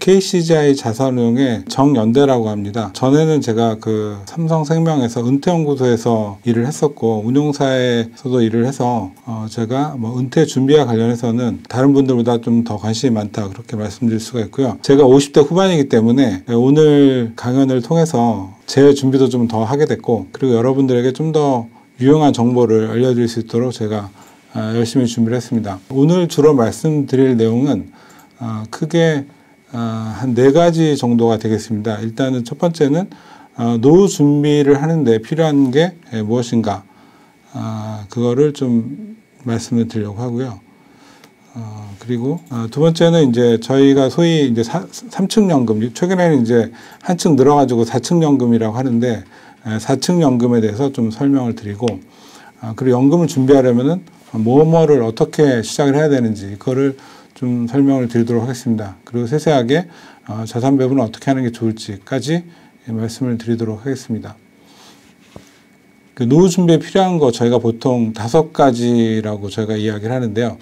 KCGI 자산운용의 정연대라고 합니다. 전에는 제가 그 삼성생명에서 은퇴연구소에서 일을 했었고 운용사에서도 일을 해서 제가 뭐 은퇴 준비와 관련해서는 다른 분들보다 좀 더 관심이 많다 그렇게 말씀드릴 수가 있고요. 제가 50대 후반이기 때문에 오늘 강연을 통해서 제 준비도 좀 더 하게 됐고, 그리고 여러분들에게 좀 더 유용한 정보를 알려드릴 수 있도록 제가 열심히 준비를 했습니다. 오늘 주로 말씀드릴 내용은 크게 한 4가지 정도가 되겠습니다. 일단은 첫 번째는 노후 준비를 하는데 필요한 게 무엇인가, 그거를 좀 말씀을 드리려고 하고요. 그리고 두 번째는 이제 저희가 소위 이제 3층 연금, 최근에는 이제 한층 늘어가지고 4층 연금이라고 하는데 4층 연금에 대해서 좀 설명을 드리고, 그리고 연금을 준비하려면은 뭐를 어떻게 시작을 해야 되는지 그거를 좀 설명을 드리도록 하겠습니다. 그리고 세세하게 자산 배분을 어떻게 하는 게 좋을지까지 말씀을 드리도록 하겠습니다. 그 노후 준비에 필요한 거 저희가 보통 5가지라고 저희가 이야기를 하는데요.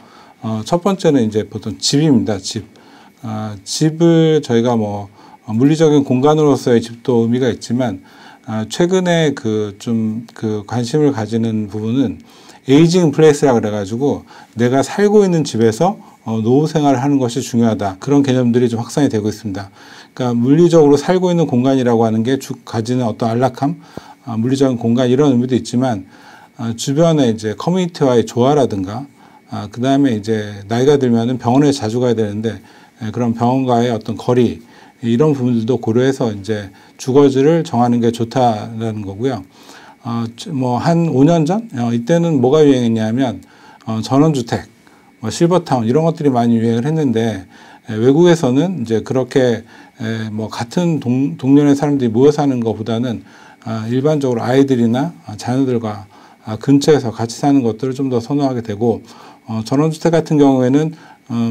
첫 번째는 이제 보통 집입니다. 집을 저희가 뭐 물리적인 공간으로서의 집도 의미가 있지만 최근에 좀 관심을 가지는 부분은 에이징 플레이스라 그래가지고 내가 살고 있는 집에서 노후 생활을 하는 것이 중요하다. 그런 개념들이 좀 확산이 되고 있습니다. 그러니까 물리적으로 살고 있는 공간이라고 하는 게 가지는 어떤 안락함, 물리적인 공간 이런 의미도 있지만 주변에 이제 커뮤니티와의 조화라든가 그 다음에 이제 나이가 들면은 병원에 자주 가야 되는데 그런 병원과의 어떤 거리 이런 부분들도 고려해서 이제 주거지를 정하는 게 좋다라는 거고요. 뭐 한 5년 전 이때는 뭐가 유행했냐면 전원주택, 실버타운 이런 것들이 많이 유행을 했는데 외국에서는 이제 그렇게 뭐 같은 동년의 사람들이 모여 사는 것보다는 일반적으로 아이들이나 자녀들과 근처에서 같이 사는 것들을 좀 더 선호하게 되고, 전원주택 같은 경우에는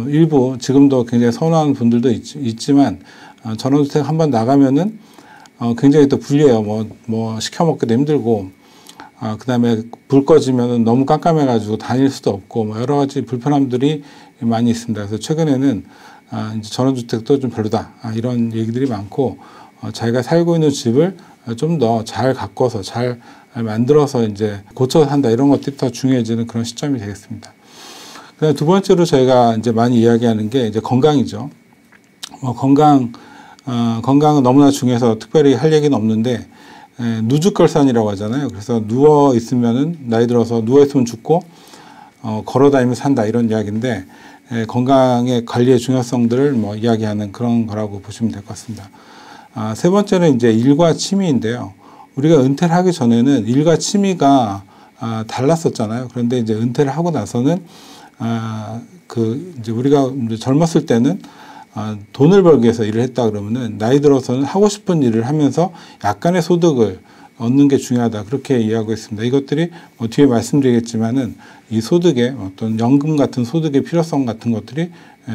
일부 지금도 굉장히 선호하는 분들도 있지만 전원주택 한번 나가면은 굉장히 또 불리해요. 뭐 시켜 먹기도 힘들고, 그 다음에 불 꺼지면은 너무 깜깜해가지고 다닐 수도 없고, 뭐 여러 가지 불편함들이 많이 있습니다. 그래서 최근에는 이제 전원주택도 좀 별로다, 이런 얘기들이 많고, 자기가 살고 있는 집을 좀 더 잘 가꿔서 잘 만들어서 이제 고쳐서 산다, 이런 것들이 더 중요해지는 그런 시점이 되겠습니다. 그다음에 두 번째로 저희가 이제 많이 이야기하는 게 이제 건강이죠. 건강은 너무나 중요해서 특별히 할 얘기는 없는데, 누죽걸산이라고 하잖아요. 그래서 누워 있으면은, 나이 들어서 누워 있으면 죽고, 걸어 다니면 산다, 이런 이야기인데, 건강의 관리의 중요성들을 뭐 이야기하는 그런 거라고 보시면 될 것 같습니다. 세 번째는 이제 일과 취미인데요. 우리가 은퇴를 하기 전에는 일과 취미가 달랐었잖아요. 그런데 이제 은퇴를 하고 나서는 이제 우리가 젊었을 때는 돈을 벌기 위해서 일을 했다 그러면은 나이 들어서는 하고 싶은 일을 하면서 약간의 소득을 얻는 게 중요하다, 그렇게 이해하고 있습니다. 이것들이 뒤에 말씀드리겠지만은 이 소득의 어떤 연금 같은 소득의 필요성 같은 것들이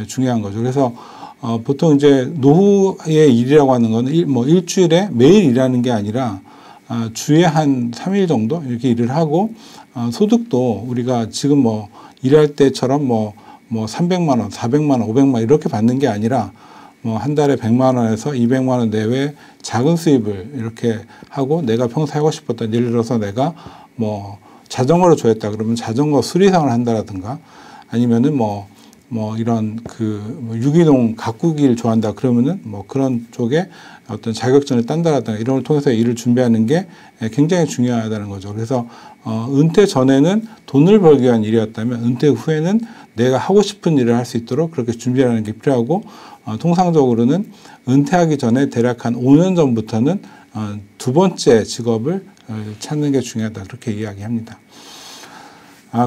중요한 거죠. 그래서 보통 이제 노후의 일이라고 하는 거는 일주일에 매일 일하는 게 아니라 주에 한 3일 정도 이렇게 일을 하고, 소득도 우리가 지금 뭐 일할 때처럼 뭐 300만 원, 400만 원, 500만 원 이렇게 받는 게 아니라 뭐 한 달에 100만 원에서 200만 원 내외 작은 수입을 이렇게 하고, 내가 평소에 하고 싶었던, 예를 들어서 내가 뭐 자전거를 좋아했다 그러면 자전거 수리상을 한다라든가, 아니면은 뭐 이런 유기농 가꾸기를 좋아한다 그러면은 뭐 그런 쪽에 어떤 자격증을 딴다라든가 이런 걸 통해서 일을 준비하는 게 굉장히 중요하다는 거죠. 그래서 은퇴 전에는 돈을 벌기 위한 일이었다면 은퇴 후에는 내가 하고 싶은 일을 할 수 있도록 그렇게 준비하는 게 필요하고, 통상적으로는 은퇴하기 전에 대략 한 5년 전부터는 두 번째 직업을 찾는 게 중요하다, 그렇게 이야기합니다.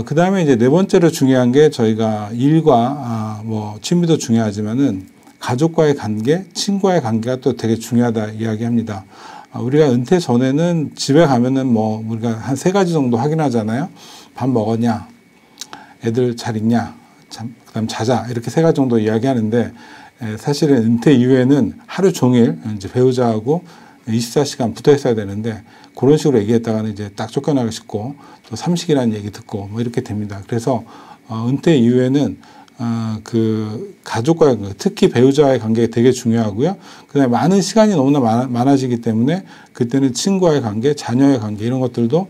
그 다음에 이제 네 번째로 중요한 게, 저희가 일과 뭐 취미도 중요하지만은 가족과의 관계, 친구와의 관계가 또 되게 중요하다 이야기합니다. 우리가 은퇴 전에는 집에 가면은 뭐 우리가 한 3가지 정도 확인하잖아요. 밥 먹었냐, 애들 잘 있냐, 그다음 자자, 이렇게 3가지 정도 이야기하는데, 사실은 은퇴 이후에는 하루 종일 이제 배우자하고 24시간 붙어 있어야 되는데, 그런 식으로 얘기했다가는 이제 딱 쫓겨나고 싶고 또 삼식이라는 얘기 듣고 뭐 이렇게 됩니다. 그래서 은퇴 이후에는 그 가족과의 관계, 특히 배우자와의 관계가 되게 중요하고요. 그다음에 많은 시간이 너무나 많아지기 때문에 그때는 친구와의 관계, 자녀의 관계 이런 것들도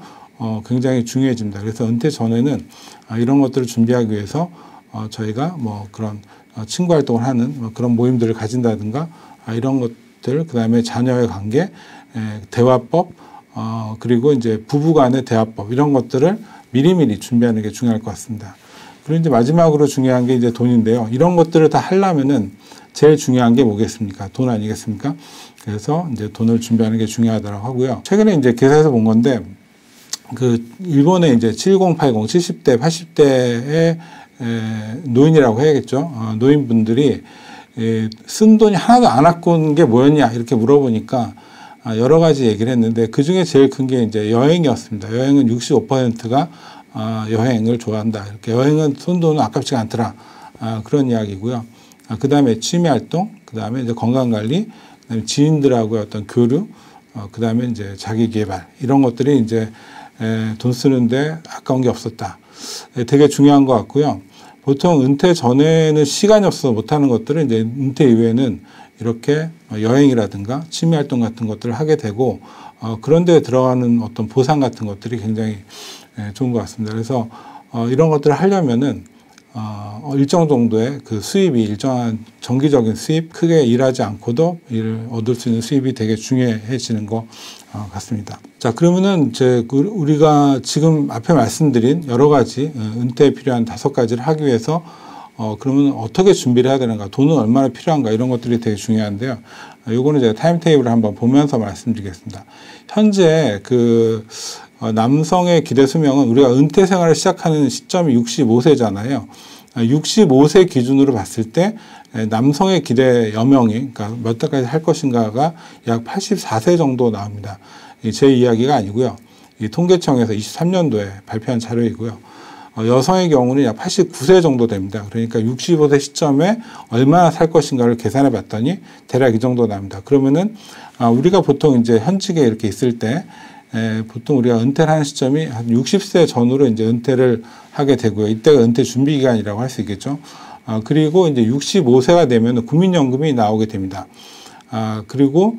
굉장히 중요해집니다. 그래서 은퇴 전에는 이런 것들을 준비하기 위해서 저희가 뭐 그런 친구 활동을 하는 뭐 그런 모임들을 가진다든가 이런 것들, 그다음에 자녀의 관계, 대화법, 그리고 이제 부부간의 대화법 이런 것들을 미리미리 준비하는 게 중요할 것 같습니다. 그리고 이제 마지막으로 중요한 게 이제 돈인데요. 이런 것들을 다 하려면은 제일 중요한 게 뭐겠습니까? 돈 아니겠습니까? 그래서 이제 돈을 준비하는 게 중요하다고 하고요. 최근에 이제 기사에서 본 건데, 그 일본의 이제 70, 80, 70대, 80대의 노인이라고 해야겠죠. 노인분들이 쓴 돈이 하나도 안 아낀 게 뭐였냐 이렇게 물어보니까 여러 가지 얘기를 했는데 그 중에 제일 큰 게 이제 여행이었습니다. 여행은 65%가 여행을 좋아한다. 이렇게 여행은 손돈은 아깝지가 않더라. 그런 이야기고요. 그 다음에 취미 활동, 그 다음에 이제 건강 관리, 그다음에 지인들하고의 어떤 교류, 그 다음에 이제 자기 개발 이런 것들이 이제 돈 쓰는데 아까운 게 없었다. 되게 중요한 것 같고요. 보통 은퇴 전에는 시간이 없어서 못하는 것들은 이제 은퇴 이후에는 이렇게 여행이라든가 취미 활동 같은 것들을 하게 되고 그런 데 들어가는 어떤 보상 같은 것들이 굉장히 좋은 것 같습니다. 그래서 이런 것들을 하려면은 일정 정도의 그 수입이 일정한 정기적인 수입, 크게 일하지 않고도 일을 얻을 수 있는 수입이 되게 중요해지는 것 같습니다. 자, 그러면은 우리가 지금 앞에 말씀드린 여러 가지 은퇴에 필요한 5가지를 하기 위해서 그러면 어떻게 준비를 해야 되는가, 돈은 얼마나 필요한가 이런 것들이 되게 중요한데요. 요거는 제가 타임테이블을 한번 보면서 말씀드리겠습니다. 현재 그 남성의 기대 수명은 우리가 은퇴 생활을 시작하는 시점이 65세잖아요. 65세 기준으로 봤을 때 남성의 기대 여명이 그러니까 몇 달까지 할 것인가가 약 84세 정도 나옵니다. 제 이야기가 아니고요. 이 통계청에서 23년도에 발표한 자료이고요. 여성의 경우는 약 89세 정도 됩니다. 그러니까 65세 시점에 얼마나 살 것인가를 계산해 봤더니 대략 이 정도 나옵니다. 그러면은 우리가 보통 이제 현직에 이렇게 있을 때 보통 우리가 은퇴를 하는 시점이 한 60세 전후로 이제 은퇴를 하게 되고요. 이때가 은퇴 준비 기간이라고 할 수 있겠죠. 그리고 이제 65세가 되면 국민연금이 나오게 됩니다. 그리고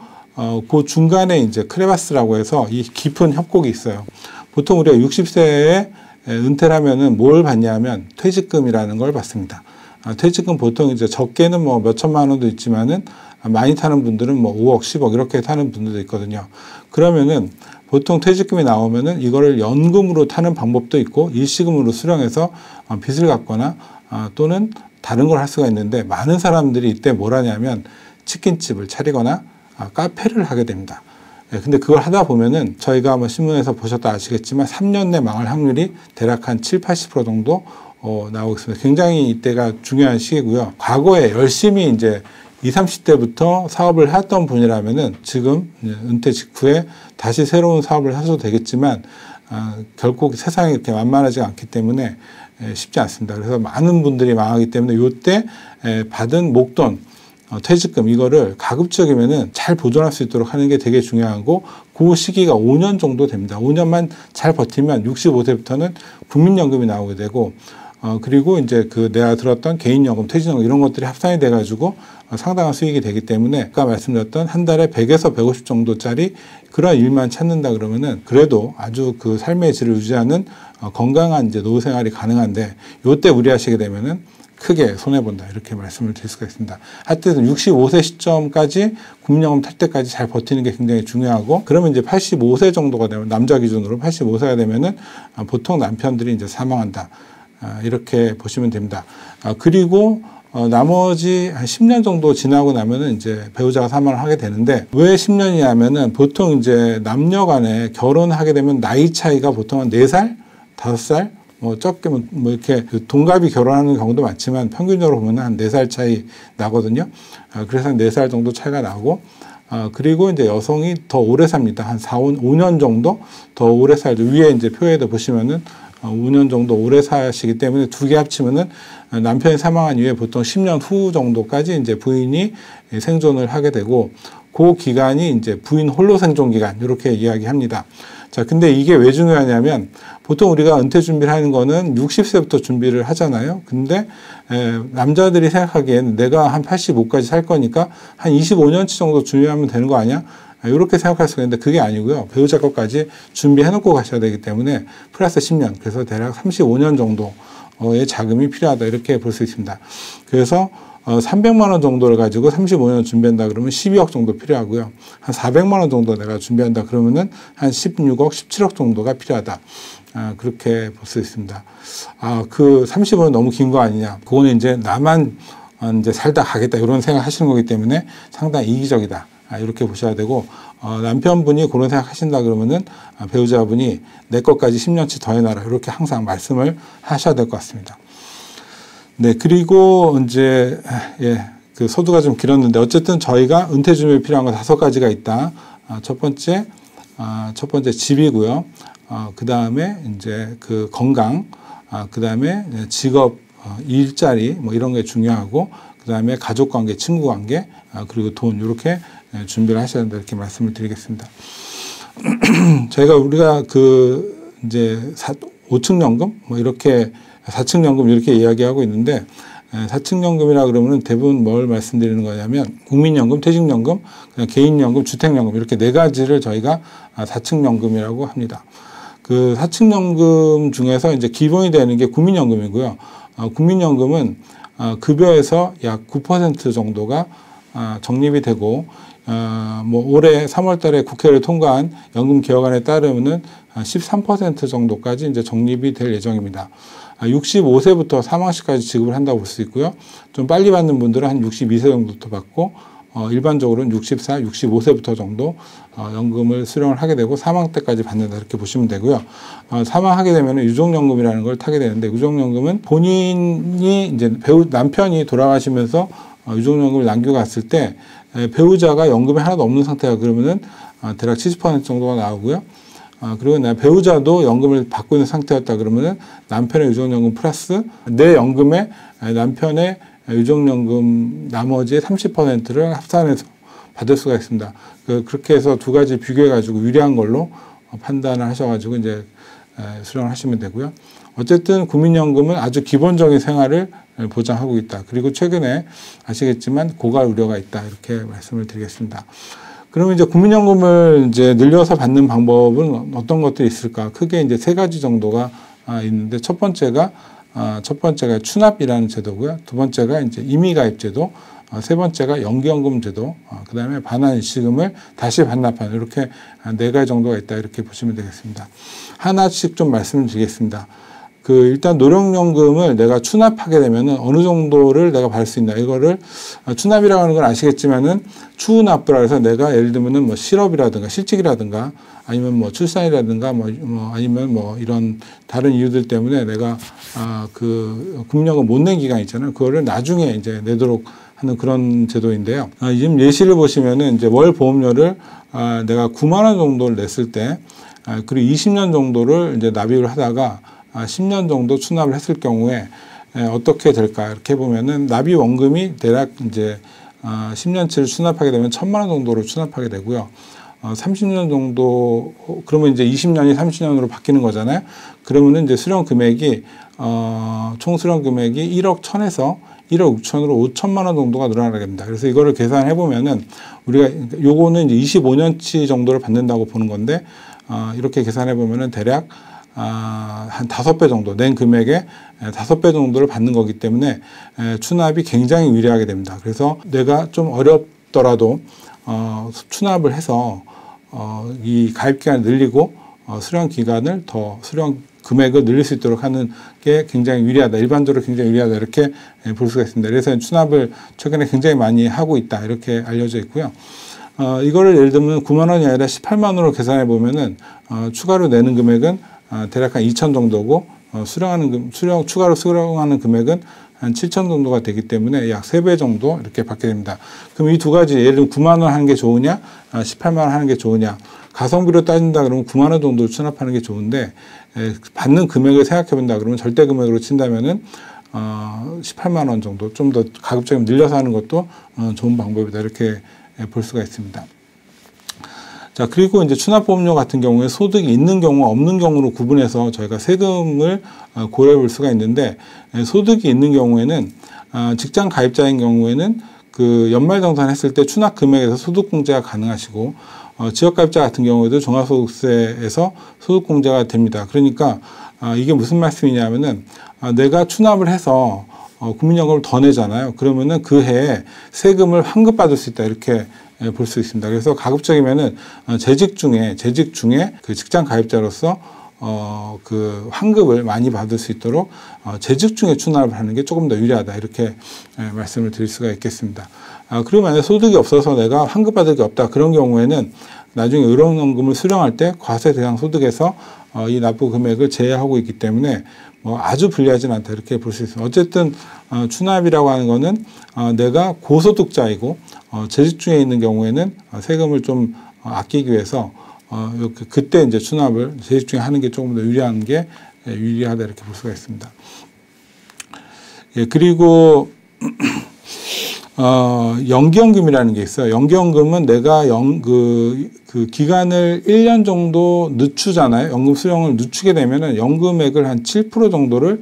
그 중간에 이제 크레바스라고 해서 이 깊은 협곡이 있어요. 보통 우리가 60세에 은퇴를 하면은 뭘 받냐면 퇴직금이라는 걸 받습니다. 퇴직금 보통 이제 적게는 뭐 몇 천만 원도 있지만은 많이 타는 분들은 뭐 5억, 10억 이렇게 타는 분들도 있거든요. 그러면은 보통 퇴직금이 나오면은 이거를 연금으로 타는 방법도 있고 일시금으로 수령해서 빚을 갚거나 또는 다른 걸 할 수가 있는데 많은 사람들이 이때 뭘 하냐면 치킨집을 차리거나 카페를 하게 됩니다. 근데 그걸 하다 보면은 저희가 뭐 신문에서 보셨다 아시겠지만 3년 내 망할 확률이 대략 한 7, 80% 정도 나오고 있습니다. 굉장히 이때가 중요한 시기고요. 과거에 열심히 이제 20, 30대부터 사업을 했던 분이라면은 지금 은퇴 직후에 다시 새로운 사업을 하셔도 되겠지만 결코 세상이 이렇게 만만하지 않기 때문에 쉽지 않습니다. 그래서 많은 분들이 망하기 때문에 이때 받은 목돈, 퇴직금 이거를 가급적이면은 잘 보존할 수 있도록 하는 게 되게 중요하고 그 시기가 5년 정도 됩니다. 5년만 잘 버티면 65세부터는 국민연금이 나오게 되고 그리고 이제 그 내가 들었던 개인연금, 퇴직연금 이런 것들이 합산이 돼가지고 상당한 수익이 되기 때문에 아까 말씀드렸던 한 달에 100에서 150 정도짜리 그런 일만 찾는다 그러면은 그래도 아주 그 삶의 질을 유지하는 건강한 이제 노후 생활이 가능한데 요때 무리하시게 되면은 크게 손해본다 이렇게 말씀을 드릴 수가 있습니다. 하여튼 65세 시점까지 국민연금 탈 때까지 잘 버티는 게 굉장히 중요하고 그러면 이제 85세 정도가 되면 남자 기준으로 85세가 되면은 보통 남편들이 이제 사망한다 이렇게 보시면 됩니다. 그리고 나머지 한 10년 정도 지나고 나면은 이제 배우자가 사망을 하게 되는데 왜 10년이냐면은 보통 이제 남녀 간에 결혼하게 되면 나이 차이가 보통 한 4살, 5살 뭐 적게 뭐 이렇게 동갑이 결혼하는 경우도 많지만 평균적으로 보면 한 4살 차이 나거든요. 그래서 한 4살 정도 차이가 나고 그리고 이제 여성이 더 오래 삽니다. 한 5년 정도 더 오래 살죠. 위에 이제 표에도 보시면은 5년 정도 오래 사시기 때문에 두 개 합치면은 남편이 사망한 이후에 보통 10년 후 정도까지 이제 부인이 생존을 하게 되고 그 기간이 이제 부인 홀로 생존 기간 이렇게 이야기합니다. 자, 근데 이게 왜 중요하냐면 보통 우리가 은퇴 준비를 하는 거는 60세부터 준비를 하잖아요. 근데 남자들이 생각하기에는 내가 한 85까지 살 거니까 한 25년치 정도 준비하면 되는 거 아니야? 이렇게 생각할 수가 있는데 그게 아니고요. 배우자 것까지 준비해 놓고 가셔야 되기 때문에 플러스 10년, 그래서 대략 35년 정도의 자금이 필요하다 이렇게 볼 수 있습니다. 그래서 300만 원 정도를 가지고 35년 준비한다 그러면 12억 정도 필요하고요. 한 400만 원 정도 내가 준비한다 그러면은 한 16억, 17억 정도가 필요하다. 그렇게 볼 수 있습니다. 그 35년 너무 긴 거 아니냐. 그거는 이제 나만 이제 살다 가겠다 이런 생각 하시는 거기 때문에 상당히 이기적이다. 이렇게 보셔야 되고, 남편분이 그런 생각 하신다 그러면은 배우자분이 내 것까지 10년치 더 해놔라. 이렇게 항상 말씀을 하셔야 될 것 같습니다. 네, 그리고 이제, 그 서두가 좀 길었는데, 어쨌든 저희가 은퇴 준비에 필요한 거 5가지가 있다. 첫 번째 집이고요. 그 다음에 이제 그 건강, 그 다음에 직업, 일자리, 뭐 이런 게 중요하고, 그 다음에 가족 관계, 친구 관계, 그리고 돈, 이렇게 준비를 하셔야 된다. 이렇게 말씀을 드리겠습니다. 우리가 이제 5층 연금, 뭐 이렇게 4층 연금 이렇게 이야기하고 있는데, 4층 연금이라 그러면 대부분 뭘 말씀드리는 거냐면, 국민연금, 퇴직연금, 그냥 개인연금, 주택연금, 이렇게 4가지를 저희가 4층 연금이라고 합니다. 그 4층 연금 중에서 이제 기본이 되는 게 국민연금이고요. 국민연금은 급여에서 약 9% 정도가 적립이 되고, 뭐 올해 3월 달에 국회를 통과한 연금 개혁안에 따르면은 13% 정도까지 이제 적립이 될 예정입니다. 65세부터 사망시까지 지급을 한다고 볼 수 있고요. 좀 빨리 받는 분들은 한 62세 정도부터 받고, 일반적으로는 64, 65세부터 정도 연금을 수령을 하게 되고 사망 때까지 받는다 이렇게 보시면 되고요. 사망하게 되면 유족연금이라는 걸 타게 되는데, 유족연금은 본인이 이제 남편이 돌아가시면서 유족연금을 남겨갔을 때 배우자가 연금이 하나도 없는 상태가 그러면은 대략 70% 정도가 나오고요. 그리고 배우자도 연금을 받고 있는 상태였다 그러면은 남편의 유족연금 플러스 내 연금에 남편의 유족연금 나머지의 30%를 합산해서 받을 수가 있습니다. 그렇게 해서 2가지 비교해가지고 유리한 걸로 판단을 하셔가지고 이제 수령을 하시면 되고요. 어쨌든 국민연금은 아주 기본적인 생활을 보장하고 있다. 그리고 최근에 아시겠지만 고갈 우려가 있다. 이렇게 말씀을 드리겠습니다. 그러면 이제 국민연금을 이제 늘려서 받는 방법은 어떤 것들이 있을까? 크게 이제 3가지 정도가 있는데, 첫 번째가 추납이라는 제도고요. 2번째가 이제 임의가입제도, 3번째가 연기연금제도, 그 다음에 반환일시금을 다시 반납하는, 이렇게 4가지 정도가 있다. 이렇게 보시면 되겠습니다. 하나씩 좀 말씀을 드리겠습니다. 일단 노령연금을 내가 추납하게 되면은 어느 정도를 내가 받을 수 있나. 이거를 추납이라고 하는 건 아시겠지만은 추납부라 해서 내가 예를 들면은 뭐 실업이라든가 실직이라든가 아니면 뭐 출산이라든가 뭐 아니면 뭐 이런 다른 이유들 때문에 내가 국민연금 못 낸 기간 있잖아요. 그거를 나중에 이제 내도록 하는 그런 제도인데요. 지금 예시를 보시면은 이제 월 보험료를 내가 9만 원 정도를 냈을 때, 그리고 20년 정도를 이제 납입을 하다가 10년 정도 추납을 했을 경우에 어떻게 될까? 이렇게 보면은 납입 원금이 대략 이제 10년치를 추납하게 되면 1,000만 원 정도로 추납하게 되고요. 30년 정도, 그러면 이제 20년이 30년으로 바뀌는 거잖아요. 그러면은 이제 수령 금액이, 총 수령 금액이 1억 1,000에서 1억 6천으로 5천만 원 정도가 늘어나게 됩니다. 그래서 이거를 계산해 보면은 우리가 요거는 이제 25년치 정도를 받는다고 보는 건데, 이렇게 계산해 보면은 대략 한 5배 정도, 낸 금액의 5배 정도를 받는 거기 때문에 추납이 굉장히 유리하게 됩니다. 그래서 내가 좀 어렵더라도 추납을 해서 이 가입 기간을 늘리고 수령 기간을 더 수령 금액을 늘릴 수 있도록 하는 게 굉장히 유리하다. 일반적으로 굉장히 유리하다. 이렇게 볼 수가 있습니다. 그래서 추납을 최근에 굉장히 많이 하고 있다. 이렇게 알려져 있고요. 이거를 예를 들면 9만 원이 아니라 18만 원으로 계산해 보면은 추가로 내는 금액은 대략 한 2천 정도고, 추가로 수령하는 금액은 한 7천 정도가 되기 때문에 약 3배 정도 이렇게 받게 됩니다. 그럼 이 2가지, 예를 들면 9만 원 하는 게 좋으냐, 18만 원 하는 게 좋으냐. 가성비로 따진다 그러면 9만 원 정도를 추납하는 게 좋은데, 받는 금액을 생각해 본다 그러면 절대 금액으로 친다면은 18만 원 정도 좀 더 가급적이면 늘려서 하는 것도 좋은 방법이다. 이렇게 볼 수가 있습니다. 자, 그리고 이제 추납보험료 같은 경우에 소득이 있는 경우, 없는 경우로 구분해서 저희가 세금을 고려해 볼 수가 있는데, 소득이 있는 경우에는, 직장 가입자인 경우에는 그 연말정산했을 때 추납 금액에서 소득공제가 가능하시고, 지역가입자 같은 경우에도 종합소득세에서 소득공제가 됩니다. 그러니까, 이게 무슨 말씀이냐면은, 내가 추납을 해서 국민연금을 더 내잖아요. 그러면은 그 해에 세금을 환급받을 수 있다. 이렇게 볼 수 있습니다. 그래서 가급적이면은 재직 중에 그 직장 가입자로서 그 환급을 많이 받을 수 있도록 재직 중에 추납을 하는 게 조금 더 유리하다. 이렇게 말씀을 드릴 수가 있겠습니다. 그리고 만약 소득이 없어서 내가 환급받을 게 없다. 그런 경우에는 나중에 의료연금을 수령할 때 과세 대상 소득에서 이 납부 금액을 제외하고 있기 때문에 뭐 아주 불리하지는 않다. 이렇게 볼 수 있습니다. 어쨌든 추납이라고 하는 거는 내가 고소득자이고 재직 중에 있는 경우에는 세금을 좀 아끼기 위해서 그때 이제 추납을 재직 중에 하는 게 조금 더 유리하다 이렇게 볼 수가 있습니다. 예, 그리고 연기연금이라는 게 있어요. 연기연금은 내가 그 기간을 1년 정도 늦추잖아요. 연금 수령을 늦추게 되면은 연금액을 한 7% 정도를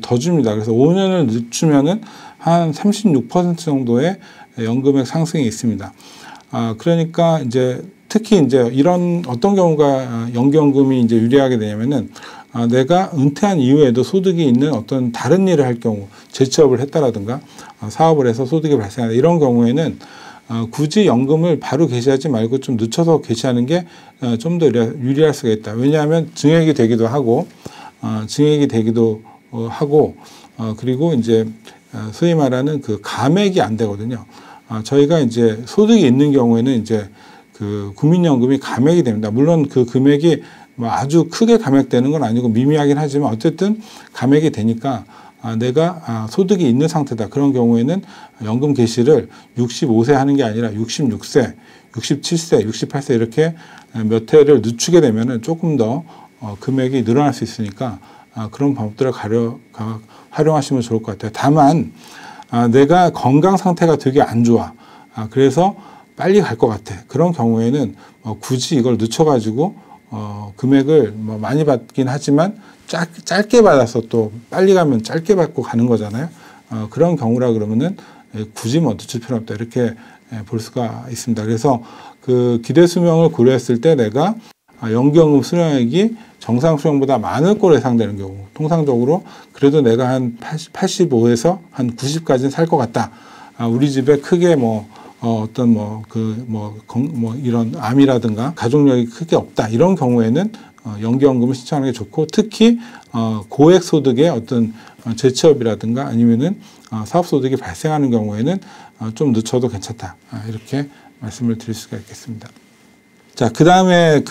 더 줍니다. 그래서 5년을 늦추면은 한 36% 정도의 연금액 상승이 있습니다. 그러니까 이제 특히 이제 이런 어떤 경우가 연기연금이 이제 유리하게 되냐면은 내가 은퇴한 이후에도 소득이 있는 어떤 다른 일을 할 경우, 재취업을 했다라든가 사업을 해서 소득이 발생한다. 이런 경우에는 굳이 연금을 바로 개시하지 말고 좀 늦춰서 개시하는 게 좀 더 유리할 수가 있다. 왜냐하면 증액이 되기도 하고, 그리고 이제 소위 말하는 그 감액이 안 되거든요. 저희가 이제 소득이 있는 경우에는 이제 그 국민연금이 감액이 됩니다. 물론 그 금액이 뭐 아주 크게 감액되는 건 아니고 미미하긴 하지만 어쨌든 감액이 되니까 내가 소득이 있는 상태다. 그런 경우에는 연금 개시를 65세 하는 게 아니라 66세, 67세, 68세 이렇게 몇 해를 늦추게 되면은 조금 더 금액이 늘어날 수 있으니까 그런 방법들을 활용하시면 좋을 것 같아요. 다만 내가 건강 상태가 되게 안 좋아. 그래서 빨리 갈 것 같아. 그런 경우에는 굳이 이걸 늦춰가지고 금액을 뭐 많이 받긴 하지만 짧게 받아서 또 빨리 가면 짧게 받고 가는 거잖아요. 그런 경우라 그러면은 굳이 뭐 늦출 필요 없다. 이렇게 볼 수가 있습니다. 그래서 그 기대 수명을 고려했을 때 내가 연기연금 수령액이 정상 수령보다 많을 거로 예상되는 경우, 통상적으로 그래도 내가 한 85에서 한 90까지는 살 것 같다. 우리 집에 크게 이런 암이라든가 가족력이 크게 없다. 이런 경우에는 연기연금을 신청하는 게 좋고, 특히 고액 소득의 어떤 재취업이라든가 아니면은 사업 소득이 발생하는 경우에는 좀 늦춰도 괜찮다. 이렇게 말씀을 드릴 수가 있겠습니다. 자, 그 다음에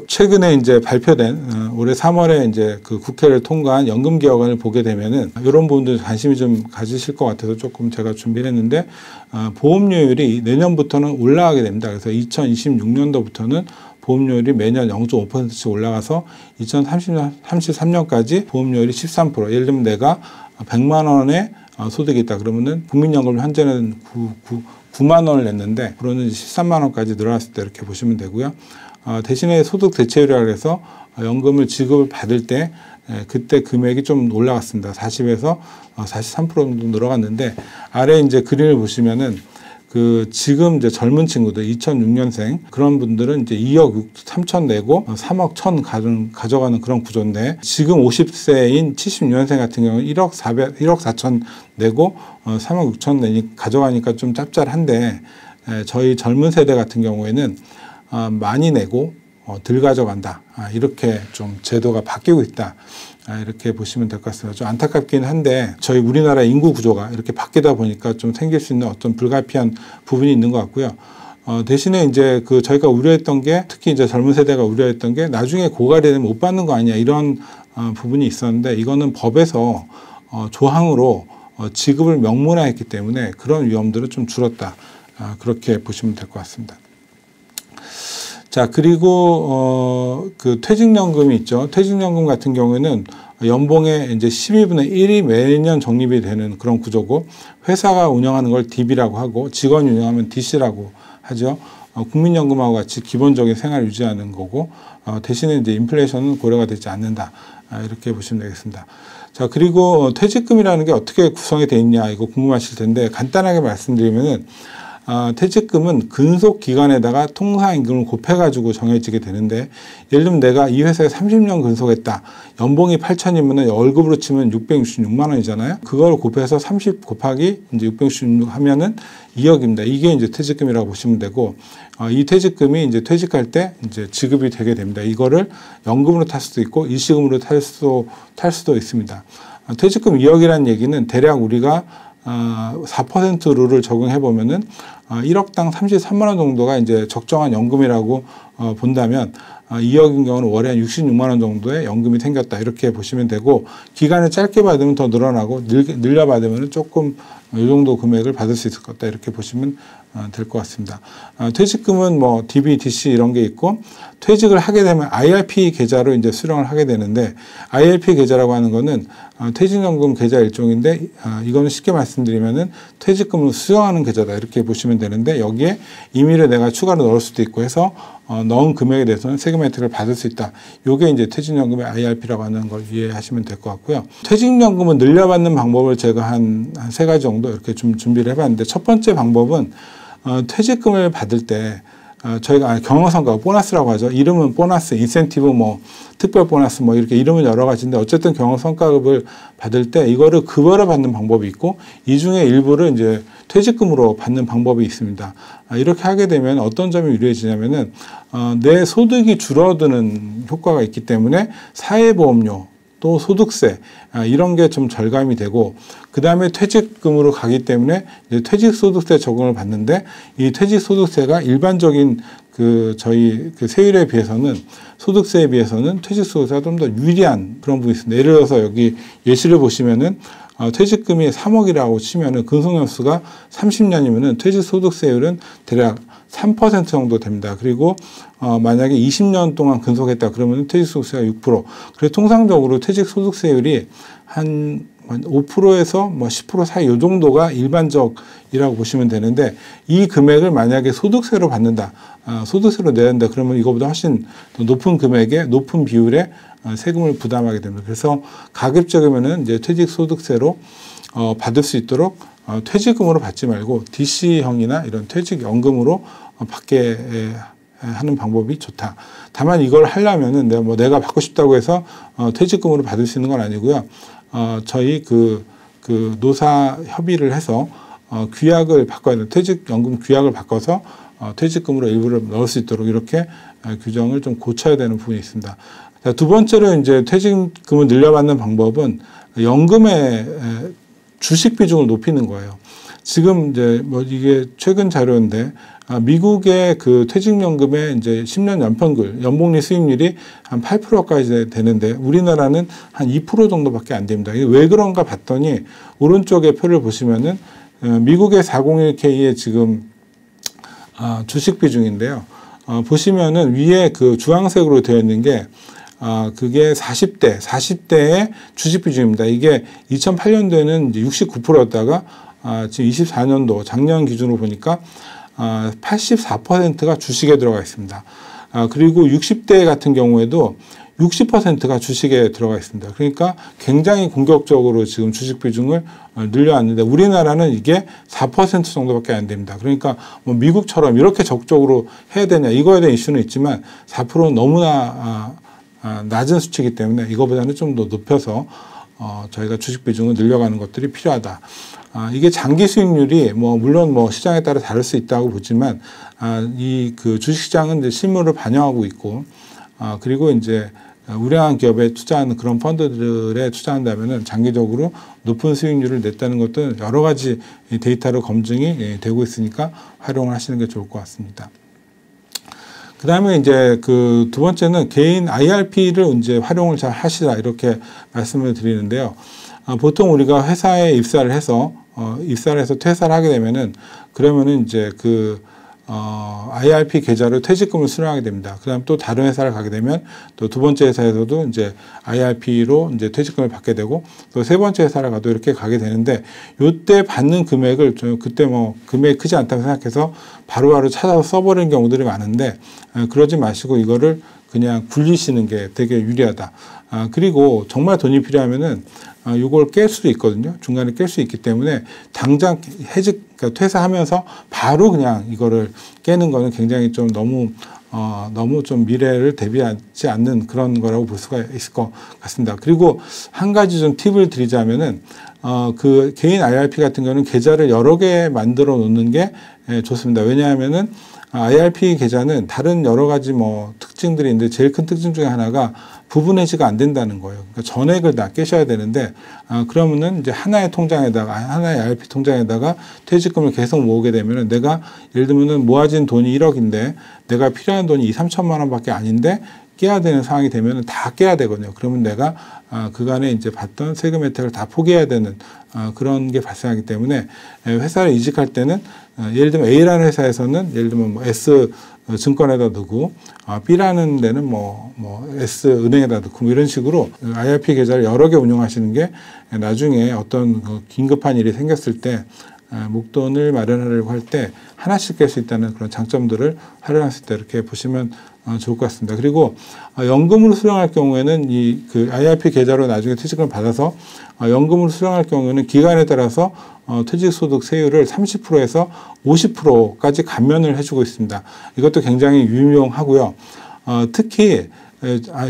최근에 이제 발표된 올해 3월에 이제 그 국회를 통과한 연금개혁안을 보게 되면은 이런 부분들 관심이 좀 가지실 것 같아서 조금 제가 준비를 했는데, 보험료율이 내년부터는 올라가게 됩니다. 그래서 2026년도부터는 보험료율이 매년 0.5%씩 올라가서 2033년까지 보험료율이 13%. 예를 들면 내가 100만 원의 소득이 있다. 그러면은 국민연금 현재는 9만 원을 냈는데 그러는 13만 원까지 늘어났을 때 이렇게 보시면 되고요. 대신에 소득 대체율이라고 해서 연금을 지급을 받을 때 그때 금액이 좀 올라갔습니다. 40에서 43% 정도 늘어갔는데, 아래 이제 그림을 보시면은 지금 이제 젊은 친구들 2006년생 그런 분들은 이제 2억 3천 내고 3억 1천 가져가는 그런 구조인데, 지금 50세인 76년생 같은 경우는 1억 4천 내고 3억 6천 가져가니까 좀 짭짤한데, 저희 젊은 세대 같은 경우에는 많이 내고 덜 가져간다. 이렇게 좀 제도가 바뀌고 있다. 이렇게 보시면 될 것 같습니다. 좀 안타깝긴 한데 저희 우리나라 인구 구조가 이렇게 바뀌다 보니까 좀 생길 수 있는 어떤 불가피한 부분이 있는 것 같고요. 대신에 이제 저희가 우려했던 게, 특히 이제 젊은 세대가 우려했던 게 나중에 고갈이 되면 못 받는 거 아니냐 이런 부분이 있었는데, 이거는 법에서 조항으로 지급을 명문화했기 때문에 그런 위험들은 좀 줄었다. 그렇게 보시면 될 것 같습니다. 자, 그리고 퇴직연금이 있죠. 퇴직연금 같은 경우에는 연봉의 이제 12분의 1이 매년 적립이 되는 그런 구조고, 회사가 운영하는 걸 DB라고 하고 직원이 운영하면 DC라고 하죠. 국민연금하고 같이 기본적인 생활을 유지하는 거고, 대신에 이제 인플레이션은 고려가 되지 않는다. 이렇게 보시면 되겠습니다. 자, 그리고 퇴직금이라는 게 어떻게 구성이 되어 있냐, 이거 궁금하실 텐데, 간단하게 말씀드리면은, 퇴직금은 근속 기간에다가 통상임금을 곱해가지고 정해지게 되는데, 예를 들면 내가 이 회사에 30년 근속했다. 연봉이 8천이면 월급으로 치면 666만 원이잖아요. 그걸 곱해서 30 곱하기 이제 666 하면은 2억입니다. 이게 이제 퇴직금이라고 보시면 되고, 이 퇴직금이 이제 퇴직할 때 이제 지급이 되게 됩니다. 이거를 연금으로 탈 수도 있고 일시금으로 탈 수도 있습니다. 퇴직금 2억이라는 얘기는 대략 우리가 4% 룰을 적용해 보면은 1억당 33만 원 정도가 이제 적정한 연금이라고 본다면 2억인 경우는 월에 한 66만 원 정도의 연금이 생겼다, 이렇게 보시면 되고, 기간을 짧게 받으면 더 늘어나고 늘려 받으면 조금 이 정도 금액을 받을 수 있을 것 같다, 이렇게 보시면 될 것 같습니다. 퇴직금은 뭐 DB, DC 이런 게 있고, 퇴직을 하게 되면 IRP 계좌로 이제 수령을 하게 되는데, IRP 계좌라고 하는 거는 퇴직연금 계좌 일종인데, 이거는 쉽게 말씀드리면은 퇴직금을 수령하는 계좌다, 이렇게 보시면 되는데, 여기에 임의로 내가 추가로 넣을 수도 있고 해서 넣은 금액에 대해서는 세금 혜택을 받을 수 있다. 요게 이제 퇴직연금의 IRP라고 하는 걸 이해하시면 될 것 같고요. 퇴직연금은 늘려받는 방법을 제가 한 3가지 정도 이렇게 좀 준비를 해봤는데, 첫 번째 방법은 퇴직금을 받을 때 저희가 경영성과 보너스라고 하죠. 이름은 보너스, 인센티브, 뭐 특별 보너스, 뭐 이렇게 이름은 여러 가지인데, 어쨌든 경영성과급을 받을 때 이거를 급여로 받는 방법이 있고, 이 중에 일부를 이제 퇴직금으로 받는 방법이 있습니다. 이렇게 하게 되면 어떤 점이 유리해지냐면은 내 소득이 줄어드는 효과가 있기 때문에 사회보험료, 또 소득세, 이런 게 좀 절감이 되고, 그 다음에 퇴직금으로 가기 때문에 이제 퇴직소득세 적용을 받는데, 이 퇴직소득세가 일반적인 저희 세율에 비해서는, 소득세에 비해서는 퇴직소득세가 좀 더 유리한 그런 부분이 있습니다. 예를 들어서 여기 예시를 보시면은, 퇴직금이 3억이라고 치면은 근속연수가 30년이면은 퇴직소득세율은 대략 3% 정도 됩니다. 그리고 만약에 20년 동안 근속했다 그러면 퇴직소득세가 6%. 그래서 통상적으로 퇴직소득세율이 한 5%에서 뭐 10% 사이 이 정도가 일반적이라고 보시면 되는데, 이 금액을 만약에 소득세로 받는다, 소득세로 내야 한다 그러면 이거보다 훨씬 더 높은 금액에 높은 비율의 세금을 부담하게 됩니다. 그래서 가급적이면은 이제 퇴직소득세로 받을 수 있도록 퇴직금으로 받지 말고 DC형이나 이런 퇴직연금으로 받게 하는 방법이 좋다. 다만 이걸 하려면은 내가 받고 싶다고 해서 퇴직금으로 받을 수 있는 건 아니고요. 저희 노사 협의를 해서 규약을 바꿔야 돼요. 퇴직연금 규약을 바꿔서 퇴직금으로 일부를 넣을 수 있도록 이렇게 규정을 좀 고쳐야 되는 부분이 있습니다. 자, 두 번째로 이제 퇴직금을 늘려받는 방법은 연금의 주식 비중을 높이는 거예요. 지금 이제 뭐 이게 최근 자료인데, 미국의 퇴직연금의 이제 10년 연평균 연봉리 수익률이 한 8%까지 되는데, 우리나라는 한 2% 정도밖에 안 됩니다. 이게 왜 그런가 봤더니, 오른쪽에 표를 보시면은 미국의 401k의 지금 주식 비중인데요. 보시면은 위에 주황색으로 되어 있는 게 그게 40대의 주식 비중입니다. 이게 2008년도에는 이제 69%였다가 지금 24년도 작년 기준으로 보니까 84%가 주식에 들어가 있습니다. 그리고 60대 같은 경우에도 60%가 주식에 들어가 있습니다. 그러니까 굉장히 공격적으로 지금 주식 비중을 늘려왔는데, 우리나라는 이게 4% 정도밖에 안 됩니다. 그러니까 뭐 미국처럼 이렇게 적극적으로 해야 되냐, 이거에 대한 이슈는 있지만 4%는 너무나 낮은 수치이기 때문에 이거보다는 좀 더 높여서 저희가 주식 비중을 늘려가는 것들이 필요하다. 이게 장기 수익률이 물론 시장에 따라 다를 수 있다고 보지만, 이 주식시장은 이제 실물을 반영하고 있고, 그리고 이제 우량한 기업에 투자하는 그런 펀드들에 투자한다면은 장기적으로 높은 수익률을 냈다는 것들은 여러 가지 데이터로 검증이 되고 있으니까 활용을 하시는 게 좋을 것 같습니다. 그 다음에 이제 두 번째는 개인 IRP를 이제 활용을 잘 하시라, 이렇게 말씀을 드리는데요. 보통 우리가 회사에 입사를 해서 퇴사를 하게 되면은, 그러면은 이제 IRP 계좌로 퇴직금을 수령하게 됩니다. 그다음 또 다른 회사를 가게 되면 또 두 번째 회사에서도 이제 IRP로 이제 퇴직금을 받게 되고 또 세 번째 회사를 가도 이렇게 가게 되는데 요때 받는 금액을 좀 그때 뭐 금액이 크지 않다고 생각해서 바로바로 찾아서 써버리는 경우들이 많은데 그러지 마시고 이거를 그냥 굴리시는 게 되게 유리하다. 그리고 정말 돈이 필요하면은 이걸 깰 수도 있거든요. 중간에 깰 수 있기 때문에 당장 그러니까 퇴사하면서 바로 그냥 이거를 깨는 거는 굉장히 좀 너무 좀 미래를 대비하지 않는 그런 거라고 볼 수가 있을 것 같습니다. 그리고 한 가지 좀 팁을 드리자면은 그 개인 IRP 같은 경우는 계좌를 여러 개 만들어 놓는 게 좋습니다. 왜냐하면은 IRP 계좌는 다른 여러 가지 뭐 특징들이 있는데 제일 큰 특징 중에 하나가 부분 해지가 안 된다는 거예요. 그러니까 전액을 다 깨셔야 되는데 그러면은 이제 하나의 통장에다가 하나의 IRP 통장에다가 퇴직금을 계속 모으게 되면은 내가 예를 들면은 모아진 돈이 1억인데 내가 필요한 돈이 2, 3천만 원밖에 아닌데 깨야 되는 상황이 되면은 다 깨야 되거든요. 그러면 내가 그간에 이제 받던 세금 혜택을 다 포기해야 되는 그런 게 발생하기 때문에 회사를 이직할 때는 예를 들면 A라는 회사에서는 예를 들면 뭐 S 증권에다 두고 B라는 데는 뭐 S 은행에다 두고 뭐 이런 식으로 IRP 계좌를 여러 개 운영하시는 게 나중에 어떤 긴급한 일이 생겼을 때 목돈을 마련하려고 할 때 하나씩 깰 수 있다는 그런 장점들을 활용했을 때 이렇게 보시면 좋을 것 같습니다. 그리고 연금으로 수령할 경우에는 이 그 IRP 계좌로 나중에 퇴직금을 받아서 연금으로 수령할 경우에는 기간에 따라서 퇴직소득 세율을 30%에서 50%까지 감면을 해주고 있습니다. 이것도 굉장히 유용하고요. 특히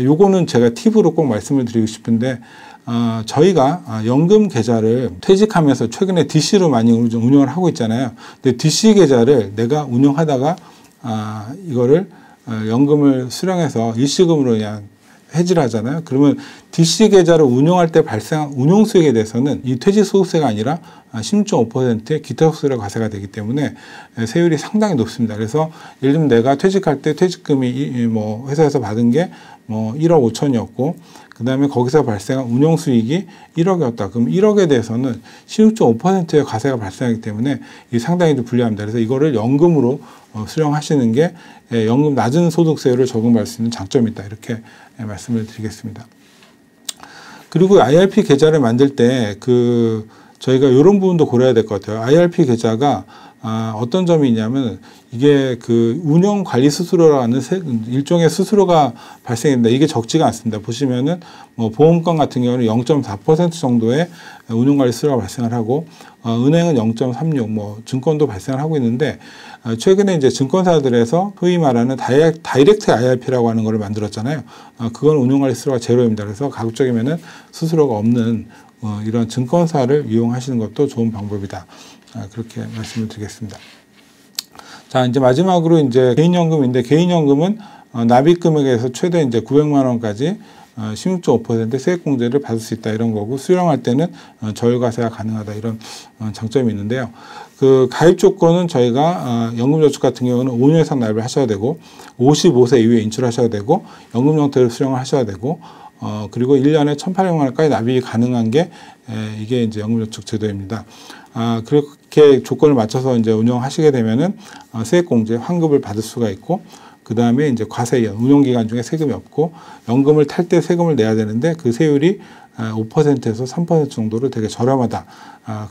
요거는 제가 팁으로 꼭 말씀을 드리고 싶은데 저희가 연금 계좌를 퇴직하면서 최근에 DC로 많이 운영을 하고 있잖아요. 근데 DC 계좌를 내가 운영하다가 이거를 연금을 수령해서 일시금으로 그냥 해지를 하잖아요. 그러면 DC 계좌를 운용할 때 발생한 운용 수익에 대해서는 이 퇴직소득세가 아니라 16.5%의 기타소득세가 과세가 되기 때문에 세율이 상당히 높습니다. 그래서 예를 들면 내가 퇴직할 때 퇴직금이 뭐 회사에서 받은 게 뭐 1억 5천이었고 그 다음에 거기서 발생한 운용 수익이 1억이었다. 그럼 1억에 대해서는 16.5%의 과세가 발생하기 때문에 이 상당히 좀 불리합니다. 그래서 이거를 연금으로 수령하시는 게 연금 낮은 소득세율을 적용할 수 있는 장점이 있다. 이렇게 말씀을 드리겠습니다. 그리고 IRP 계좌를 만들 때 저희가 이런 부분도 고려해야 될 것 같아요. IRP 계좌가 어떤 점이 있냐면 이게 그 운영 관리 수수료라는 일종의 수수료가 발생합니다. 이게 적지가 않습니다. 보시면은 뭐 보험권 같은 경우는 0.4% 정도의 운영 관리 수수료가 발생을 하고 은행은 0.36, 뭐 증권도 발생을 하고 있는데 최근에 이제 증권사들에서 소위 말하는 다이렉트 IRP라고 하는 거를 만들었잖아요. 그건 운영 관리 수수료가 제로입니다. 그래서 가급적이면은 수수료가 없는 이런 증권사를 이용하시는 것도 좋은 방법이다. 그렇게 말씀을 드리겠습니다. 자, 이제 마지막으로 이제 개인연금인데 개인연금은 납입 금액에서 최대 이제 900만 원까지 16.5% 세액공제를 받을 수 있다 이런 거고 수령할 때는 저율과세가 가능하다 이런 장점이 있는데요. 그 가입 조건은 저희가 연금저축 같은 경우는 5년 이상 납입을 하셔야 되고 55세 이후에 인출하셔야 되고 연금 형태로 수령을 하셔야 되고 그리고 1년에 1,800만 원까지 납입이 가능한 게 이게 이제 연금저축 제도입니다. 그렇게 조건을 맞춰서 이제 운영하시게 되면은 세액공제 환급을 받을 수가 있고 그 다음에 이제 과세연 운용기간 중에 세금이 없고 연금을 탈 때 세금을 내야 되는데 그 세율이 5%에서 3% 정도로 되게 저렴하다.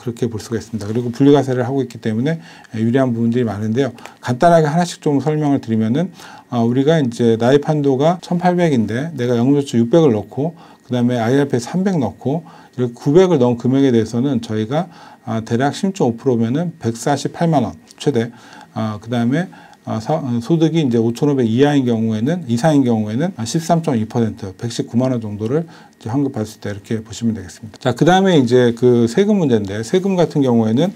그렇게 볼 수가 있습니다. 그리고 분리과세를 하고 있기 때문에 유리한 부분들이 많은데요. 간단하게 하나씩 좀 설명을 드리면은 우리가 이제 나입 한도가 1,800인데 내가 연금저축 600을 넣고 그 다음에 IRP에 300 넣고 이렇게 900을 넣은 금액에 대해서는 저희가 대략 16.5%면은 148만 원 최대. 그 다음에 소득이 이제 5,500 이하인 경우에는 13.2% 119만 원 정도를 이제 환급받을 수 있다 이렇게 보시면 되겠습니다. 자, 그 다음에 이제 그 세금 문제인데 세금 같은 경우에는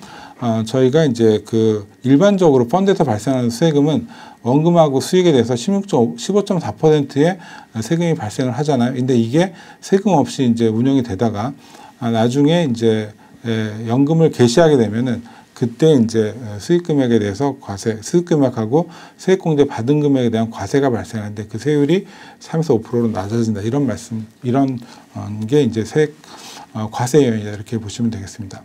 저희가 이제 그 일반적으로 펀드에서 발생하는 세금은 원금하고 수익에 대해서 15.4%의 세금이 발생을 하잖아요. 근데 이게 세금 없이 이제 운영이 되다가 나중에 이제 연금을 개시하게 되면은 그때 이제 수익 금액에 대해서 수익 금액하고 세액공제 받은 금액에 대한 과세가 발생하는데 그 세율이 3에서 5%로 낮아진다. 이런 게 이제 과세 요인이다. 이렇게 보시면 되겠습니다.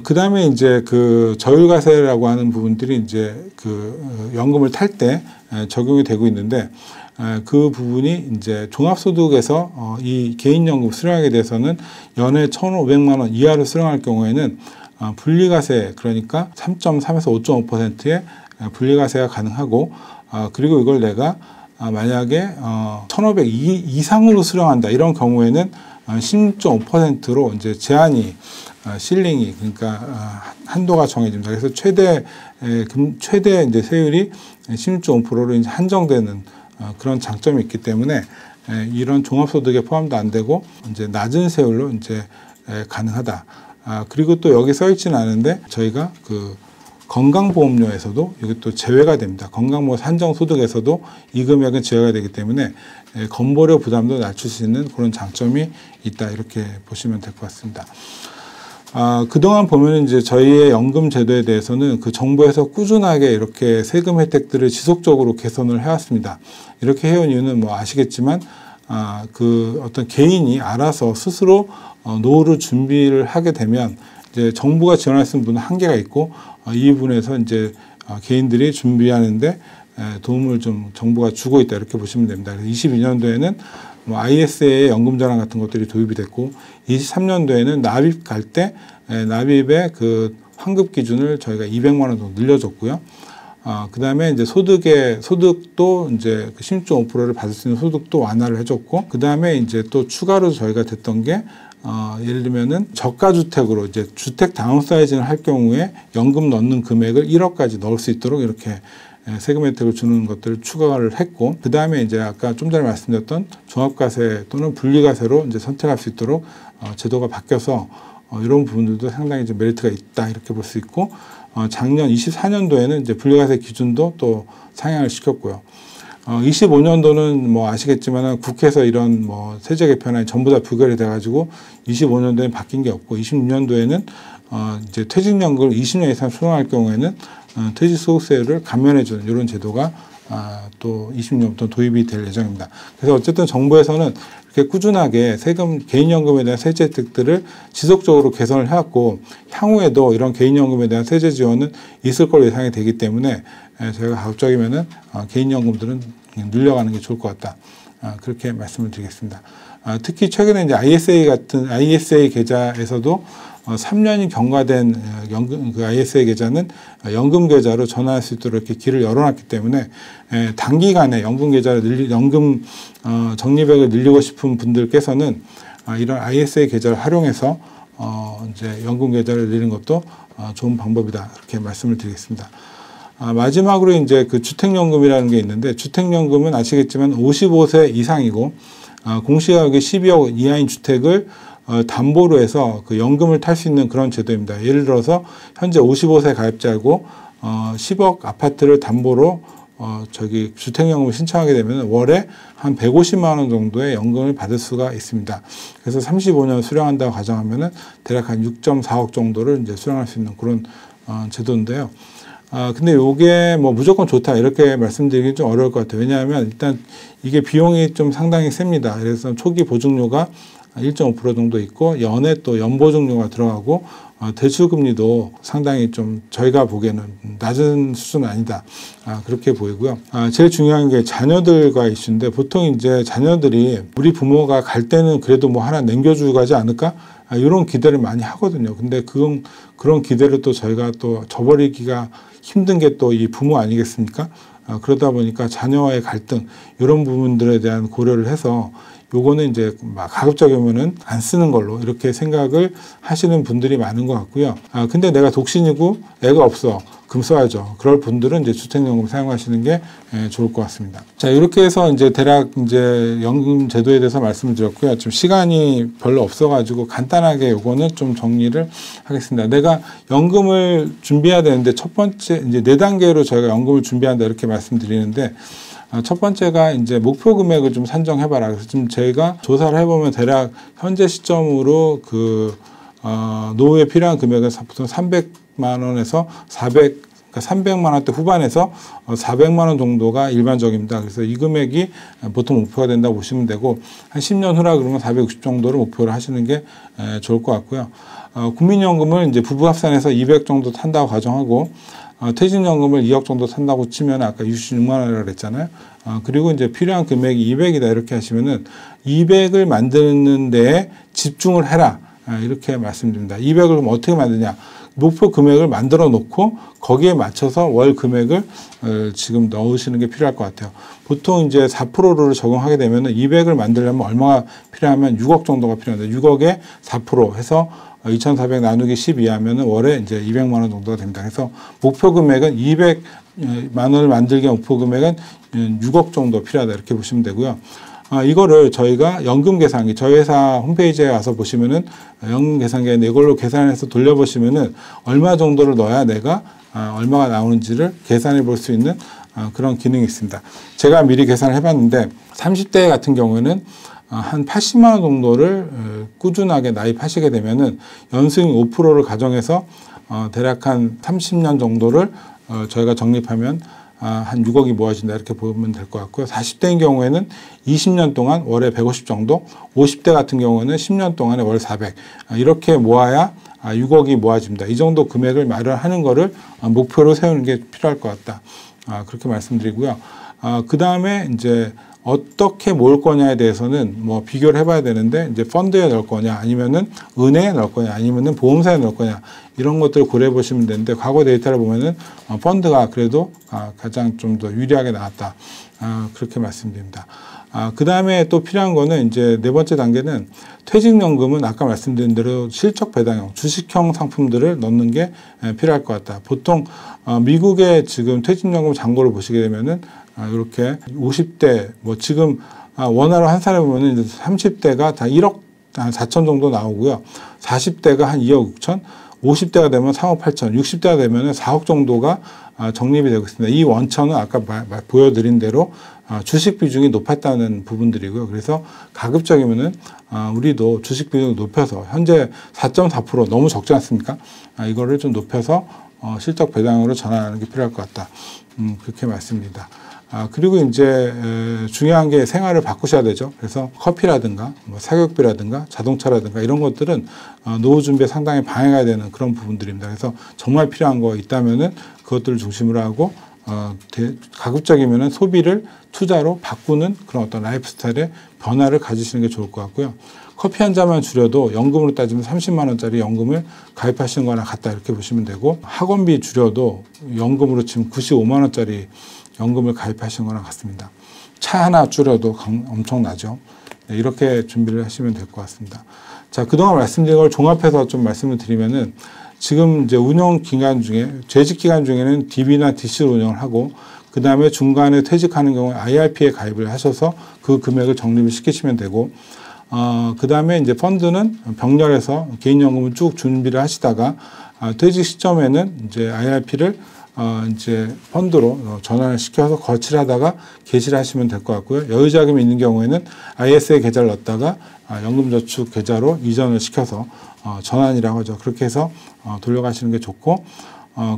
그 다음에 이제 그 저율과세라고 하는 부분들이 이제 그 연금을 탈 때 적용이 되고 있는데, 그 부분이 이제 종합소득에서 이 개인연금 수령하게 돼서는 연에 1,500만 원 이하로 수령할 경우에는 분리과세, 그러니까 3.3에서 5.5%의 분리과세가 가능하고, 그리고 이걸 내가 만약에 1,500 이상으로 수령한다 이런 경우에는 16.5%로 이제 제한이 실링이, 그러니까 한도가 정해집니다. 그래서 최대 이제 세율이 16.5%로 이제 한정되는 그런 장점이 있기 때문에 이런 종합소득에 포함도 안 되고 이제 낮은 세율로 이제 가능하다. 그리고 또 여기 써 있지는 않은데 저희가 그 건강보험료에서도 이것도 제외가 됩니다. 건강보험 산정소득에서도 이 금액은 제외가 되기 때문에 건보료 부담도 낮출 수 있는 그런 장점이 있다, 이렇게 보시면 될 것 같습니다. 그동안 보면 이제 저희의 연금 제도에 대해서는 그 정부에서 꾸준하게 이렇게 세금 혜택들을 지속적으로 개선을 해왔습니다. 이렇게 해온 이유는 뭐 아시겠지만, 그 어떤 개인이 알아서 스스로 노후를 준비를 하게 되면 이제 정부가 지원할 수 있는 부분은 한계가 있고, 이 부분에서 이제 개인들이 준비하는데 도움을 좀 정부가 주고 있다, 이렇게 보시면 됩니다. 22년도에는 뭐 ISA 연금전환 같은 것들이 도입이 됐고, 23년도에는 납입 갈 때 납입의 그 환급 기준을 저희가 200만 원 정도 늘려줬고요. 그 다음에 이제 소득도 이제 16.5%를 받을 수 있는 소득도 완화를 해줬고, 그 다음에 이제 또 추가로 저희가 됐던 게 예를 들면은 저가주택으로 이제 주택 다운사이징을 할 경우에 연금 넣는 금액을 1억까지 넣을 수 있도록 이렇게 세금 혜택을 주는 것들을 추가를 했고, 그 다음에 이제 아까 좀 전에 말씀드렸던 종합과세 또는 분리과세로 이제 선택할 수 있도록 제도가 바뀌어서 이런 부분들도 상당히 좀 메리트가 있다, 이렇게 볼 수 있고, 작년 24년도에는 이제 분리과세 기준도 또 상향을 시켰고요. 25년도는 뭐 아시겠지만 국회에서 이런 뭐 세제 개편안이 전부 다 부결이 돼가지고 25년도에는 바뀐 게 없고, 26년도에는 이제 퇴직연금을 20년 이상 수령할 경우에는 퇴직소득세를 감면해주는 이런 제도가 또 20년부터 도입이 될 예정입니다. 그래서 어쨌든 정부에서는 이렇게 꾸준하게 개인연금에 대한 세제 혜택들을 지속적으로 개선을 해왔고, 향후에도 이런 개인연금에 대한 세제 지원은 있을 걸로 예상이 되기 때문에 저희가 가급적이면은 개인연금들은 늘려가는 게 좋을 것 같다, 그렇게 말씀을 드리겠습니다. 특히 최근에 이제 ISA 계좌에서도 3년이 경과된 그 ISA 계좌는 연금 계좌로 전환할 수 있도록 이렇게 길을 열어놨기 때문에 단기간에 연금 적립액을 늘리고 싶은 분들께서는 이런 ISA 계좌를 활용해서 이제 연금 계좌를 늘리는 것도 좋은 방법이다, 이렇게 말씀을 드리겠습니다. 마지막으로 이제 그 주택연금이라는 게 있는데, 주택연금은 아시겠지만 55세 이상이고 공시가격이 12억 이하인 주택을 담보로 해서 그 연금을 탈 수 있는 그런 제도입니다. 예를 들어서 현재 55세 가입자고 10억 아파트를 담보로 주택연금을 신청하게 되면 월에 한 150만 원 정도의 연금을 받을 수가 있습니다. 그래서 35년 수령한다고 가정하면은 대략 한 6.4억 정도를 이제 수령할 수 있는 그런 제도인데요. 근데 이게 뭐 무조건 좋다, 이렇게 말씀드리기 좀 어려울 것 같아요. 왜냐하면 일단 이게 비용이 좀 상당히 셉니다. 그래서 초기 보증료가 1.5% 정도 있고, 연에 또 연보증료가 들어가고, 대출금리도 상당히 좀 저희가 보기에는 낮은 수준은 아니다, 그렇게 보이고요. 제일 중요한 게 자녀들과 이슈인데, 보통 이제 자녀들이 우리 부모가 갈 때는 그래도 뭐 하나 남겨주고 가지 않을까, 이런 기대를 많이 하거든요. 근데 그런 기대를 또 저희가 또 저버리기가 힘든 게 또 이 부모 아니겠습니까? 그러다 보니까 자녀와의 갈등, 이런 부분들에 대한 고려를 해서 요거는 이제 가급적이면은 안 쓰는 걸로 이렇게 생각을 하시는 분들이 많은 것 같고요. 근데 내가 독신이고 애가 없어, 그럼 써야죠. 그럴 분들은 이제 주택연금 사용하시는 게 좋을 것 같습니다. 자, 이렇게 해서 이제 대략 이제 연금 제도에 대해서 말씀을 드렸고요. 좀 시간이 별로 없어가지고 간단하게 요거는 좀 정리를 하겠습니다. 내가 연금을 준비해야 되는데, 첫 번째 이제 4단계로 저희가 연금을 준비한다, 이렇게 말씀드리는데, 첫 번째가 이제 목표 금액을 좀 산정해봐라. 그래서 지금 저희가 조사를 해보면 대략 현재 시점으로 노후에 필요한 금액은 보통 300만 원에서 300만 원대 후반에서 400만 원 정도가 일반적입니다. 그래서 이 금액이 보통 목표가 된다고 보시면 되고, 한 10년 후라 그러면 460 정도를 목표를 하시는 게 좋을 것 같고요. 국민연금을 이제 부부 합산해서 200 정도 탄다고 가정하고 퇴직연금을 2억 정도 탄다고 치면 아까 66만 원이라고 그랬잖아요. 그리고 이제 필요한 금액이 200이다 이렇게 하시면은 200을 만드는 데에 집중을 해라. 이렇게 말씀드립니다. 200을 그럼 어떻게 만드냐? 목표 금액을 만들어 놓고 거기에 맞춰서 월 금액을 지금 넣으시는 게 필요할 것 같아요. 보통 이제 4%를 적용하게 되면 200을 만들려면 얼마가 필요하면 6억 정도가 필요한데 6억에 4% 해서 2,400 나누기 12 하면은 월에 이제 200만 원 정도가 됩니다. 그래서 목표 금액은 200만 원을 만들기 위한 목표 금액은 6억 정도 필요하다 이렇게 보시면 되고요. 이거를 저희가 연금 계산기, 저희 회사 홈페이지에 와서 보시면은 연금 계산기에 이걸로 계산해서 돌려보시면은 얼마 정도를 넣어야 내가 얼마가 나오는지를 계산해 볼 수 있는 그런 기능이 있습니다. 제가 미리 계산을 해봤는데 30대 같은 경우에는 한 80만 원 정도를 꾸준하게 나입하시게 되면은 연수익 5%를 가정해서 대략 한 30년 정도를 저희가 적립하면 한 6억이 모아진다 이렇게 보면 될 것 같고요. 40대인 경우에는 20년 동안 월에 150 정도, 50대 같은 경우는 10년 동안에 월 400 이렇게 모아야 6억이 모아집니다. 이 정도 금액을 마련하는 거를 목표로 세우는 게 필요할 것 같다. 그렇게 말씀드리고요. 그 다음에 이제 어떻게 모을 거냐에 대해서는 뭐 비교를 해봐야 되는데 이제 펀드에 넣을 거냐 아니면은 은행에 넣을 거냐 아니면은 보험사에 넣을 거냐 이런 것들을 고려해 보시면 되는데 과거 데이터를 보면은 펀드가 그래도 가장 좀 더 유리하게 나왔다. 그렇게 말씀드립니다. 그 다음에 또 필요한 거는 이제 네 번째 단계는 퇴직연금은 아까 말씀드린 대로 실적 배당형, 주식형 상품들을 넣는 게 필요할 것 같다. 보통 미국의 지금 퇴직연금 잔고를 보시게 되면은 이렇게 50대 뭐 지금 원화로 한 살에 보면은 이제 30대가 다 1억 한 4천 정도 나오고요. 40대가 한 2억 6천, 50대가 되면 3억 8천, 60대가 되면 4억 정도가 적립이 되고 있습니다. 이 원천은 아까 보여드린 대로 주식 비중이 높았다는 부분들이고요. 그래서 가급적이면은 우리도 주식 비중을 높여서 현재 4.4% 너무 적지 않습니까? 이거를 좀 높여서 실적 배당으로 전환하는 게 필요할 것 같다. 그렇게 말씀드립니다. 그리고 이제 중요한 게 생활을 바꾸셔야 되죠. 그래서 커피라든가 뭐 사교육비라든가 자동차라든가 이런 것들은 노후 준비에 상당히 방해가 되는 그런 부분들입니다. 그래서 정말 필요한 거 있다면은 그것들을 중심으로 하고 가급적이면은 소비를 투자로 바꾸는 그런 어떤 라이프 스타일의 변화를 가지시는 게 좋을 것 같고요. 커피 한 잔만 줄여도 연금으로 따지면 30만 원짜리 연금을 가입하시는 거나 같다 이렇게 보시면 되고 학원비 줄여도 연금으로 치면 95만 원짜리 연금을 가입하시는 거랑 같습니다. 차 하나 줄여도 엄청나죠. 네, 이렇게 준비를 하시면 될 것 같습니다. 자, 그동안 말씀드린 걸 종합해서 좀 말씀을 드리면은 지금 이제 운영 기간 중에 재직 기간 중에는 DB나 DC로 운영을 하고 그 다음에 중간에 퇴직하는 경우에 IRP에 가입을 하셔서 그 금액을 적립을 시키시면 되고 그 다음에 이제 펀드는 병렬해서 개인연금을 쭉 준비를 하시다가 퇴직 시점에는 이제 IRP를 이제 펀드로 전환을 시켜서 거치를 하다가 개시를 하시면 될 것 같고요. 여유자금이 있는 경우에는 ISA 계좌를 넣었다가 연금저축 계좌로 이전을 시켜서 전환이라고 하죠. 그렇게 해서 돌려가시는 게 좋고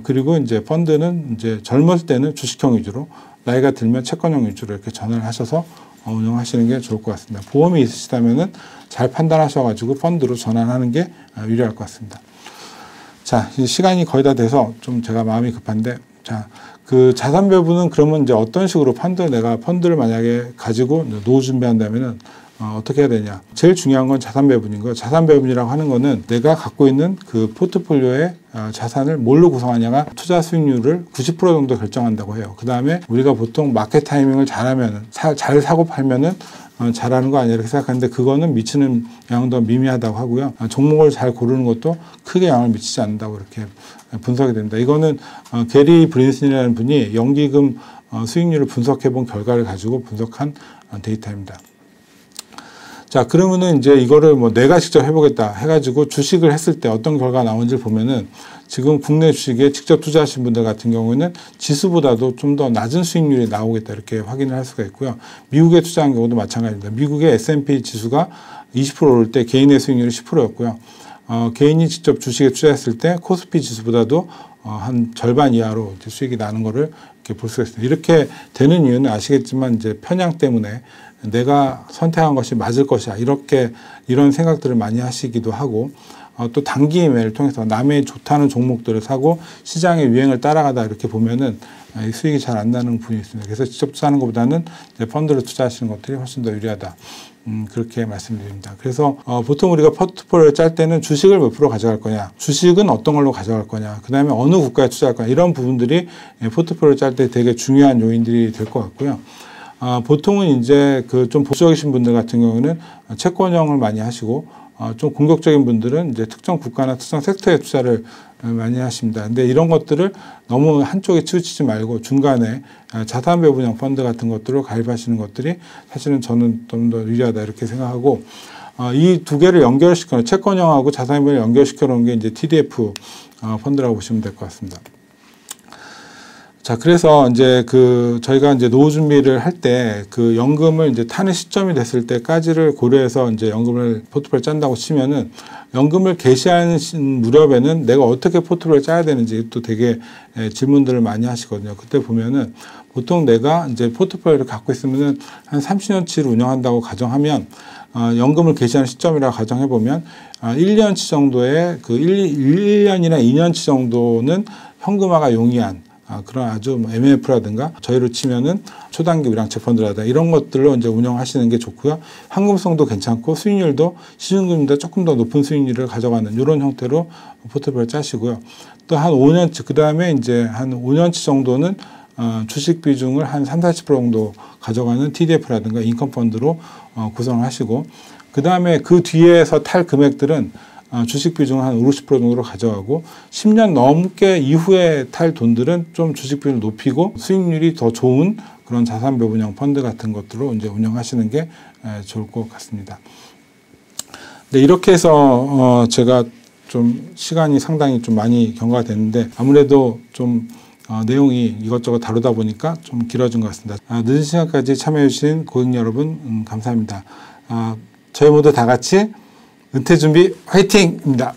그리고 이제 펀드는 이제 젊을 때는 주식형 위주로 나이가 들면 채권형 위주로 이렇게 전환을 하셔서 운영하시는 게 좋을 것 같습니다. 보험이 있으시다면은 잘 판단하셔가지고 펀드로 전환하는 게 유리할 것 같습니다. 자, 시간이 거의 다 돼서 좀 제가 마음이 급한데, 자, 그 자산 배분은 그러면 이제 어떤 식으로 내가 펀드를 만약에 가지고 노후 준비한다면은 어떻게 해야 되냐. 제일 중요한 건 자산 배분인 거예요. 자산 배분이라고 하는 거는 내가 갖고 있는 그 포트폴리오의 자산을 뭘로 구성하냐가 투자 수익률을 90% 정도 결정한다고 해요. 그 다음에 우리가 보통 마켓 타이밍을 잘하면은, 잘 사고 팔면은 잘하는 거 아니야 이렇게 생각하는데 그거는 미치는 영향도 미미하다고 하고요. 종목을 잘 고르는 것도 크게 영향을 미치지 않는다고 이렇게 분석이 됩니다. 이거는 게리 브린슨이라는 분이 연기금 수익률을 분석해 본 결과를 가지고 분석한 데이터입니다. 자, 그러면은 이제 이거를 뭐 내가 직접 해보겠다 해가지고 주식을 했을 때 어떤 결과가 나오는지를 보면은 지금 국내 주식에 직접 투자하신 분들 같은 경우에는 지수보다도 좀 더 낮은 수익률이 나오겠다 이렇게 확인을 할 수가 있고요. 미국에 투자한 경우도 마찬가지입니다. 미국의 S&P 지수가 20% 오를 때 개인의 수익률이 10%였고요. 개인이 직접 주식에 투자했을 때 코스피 지수보다도 한 절반 이하로 이제 수익이 나는 거를 이렇게 볼 수가 있습니다. 이렇게 되는 이유는 아시겠지만 이제 편향 때문에 내가 선택한 것이 맞을 것이야 이런 생각들을 많이 하시기도 하고 또 단기 매매를 통해서 남의 좋다는 종목들을 사고 시장의 유행을 따라가다 이렇게 보면은 수익이 잘 안 나는 부분이 있습니다. 그래서 직접 투자하는 것보다는 이제 펀드로 투자하시는 것들이 훨씬 더 유리하다. 그렇게 말씀드립니다. 그래서 보통 우리가 포트폴리오를 짤 때는 주식을 몇 프로 가져갈 거냐, 주식은 어떤 걸로 가져갈 거냐, 그 다음에 어느 국가에 투자할 거냐, 이런 부분들이 포트폴리오를 짤 때 되게 중요한 요인들이 될 것 같고요. 보통은 이제 그 좀 보수적이신 분들 같은 경우는 채권형을 많이 하시고, 좀 공격적인 분들은 이제 특정 국가나 특정 섹터에 투자를 많이 하십니다. 근데 이런 것들을 너무 한쪽에 치우치지 말고 중간에 자산 배분형 펀드 같은 것들로 가입하시는 것들이 사실은 저는 좀 더 유리하다 이렇게 생각하고, 이 두 개를 연결시켜 놓은 채권형하고 자산 배분을 연결시켜 놓은 게 이제 TDF 펀드라고 보시면 될 것 같습니다. 자, 그래서 이제 저희가 이제 노후 준비를 할 때 그 연금을 이제 타는 시점이 됐을 때까지를 고려해서 이제 연금을 포트폴리오 짠다고 치면은, 연금을 개시하는 무렵에는 내가 어떻게 포트폴리오를 짜야 되는지 또 되게 질문들을 많이 하시거든요. 그때 보면은 보통 내가 이제 포트폴리오를 갖고 있으면은 한 30년치를 운영한다고 가정하면, 연금을 개시하는 시점이라고 가정해보면 1년치 정도의 1년이나 2년치 정도는 현금화가 용이한 그런 아주 MMF라든가 저희로 치면은 초단기 우량채 펀드라든가 이런 것들로 이제 운영하시는 게 좋고요. 환금성도 괜찮고 수익률도 시중금리보다 조금 더 높은 수익률을 가져가는 이런 형태로 포트폴리오를 짜시고요. 또 한 5년치, 그 다음에 이제 한 5년치 정도는 주식 비중을 한 30-40% 정도 가져가는 TDF라든가 인컴 펀드로 구성하시고, 그 다음에 그 뒤에서 탈 금액들은 주식 비중을 한 50% 정도로 가져가고, 10년 넘게 이후에 탈 돈들은 좀 주식 비중을 높이고 수익률이 더 좋은 그런 자산 배분형 펀드 같은 것들로 이제 운영하시는 게 좋을 것 같습니다. 네, 이렇게 해서 제가 좀 시간이 상당히 좀 많이 경과가 됐는데, 아무래도 좀 내용이 이것저것 다루다 보니까 좀 길어진 것 같습니다. 늦은 시간까지 참여해 주신 고객 여러분 감사합니다. 저희 모두 다 같이 은퇴 준비 화이팅입니다.